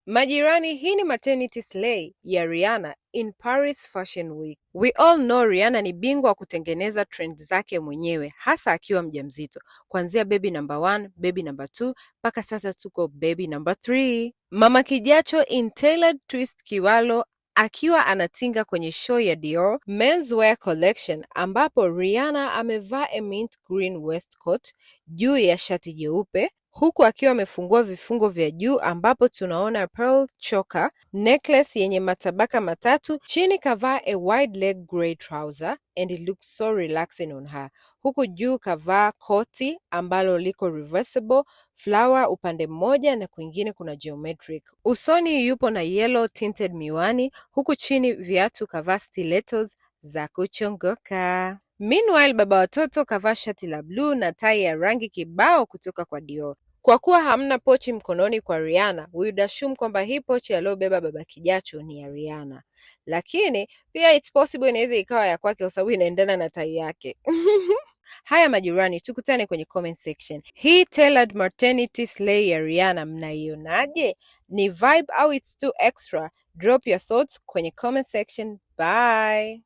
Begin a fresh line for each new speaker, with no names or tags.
Majirani, hii ni maternity slay ya Rihanna in Paris Fashion Week. We all know Rihanna ni bingwa wa kutengeneza trend zake mwenyewe, hasa akiwa mjamzito, kuanzia baby number 1, baby number 2 mpaka sasa tuko baby number 3. Mama Kijacho in tailored twist Kiwalo akiwa anatinga kwenye show ya Dior Menswear Collection, ambapo Rihanna amevaa a mint green waistcoat juu ya shati jeupe, huku akiwa amefungua vifungo vya juu ambapo tunaona pearl choker, necklace yenye matabaka matatu, chini kavaa a wide leg grey trouser and it looks so relaxing on her. Huku juu kavaa koti ambalo liko reversible, flower upande mmoja na kwingine kuna geometric. Usoni yupo na yellow tinted miwani, huku chini viatu kavaa stilettos za kuchongoka. Meanwhile, baba watoto kavaa shati la blue na tai ya rangi kibao kutoka kwa Dior. Kwa kuwa hamna pochi mkononi kwa Rihanna, we would assume kwamba hii pochi aliyobeba baba Kijacho ni ya Rihanna. Lakini pia it's possible inaweza ikawa ya kwake kwa sababu inaendana na tai yake. Haya majirani, tukutane kwenye comment section. Hii tailored maternity slay ya Rihanna mnaionaje? Ni vibe au it's too extra? Drop your thoughts kwenye comment section. Bye.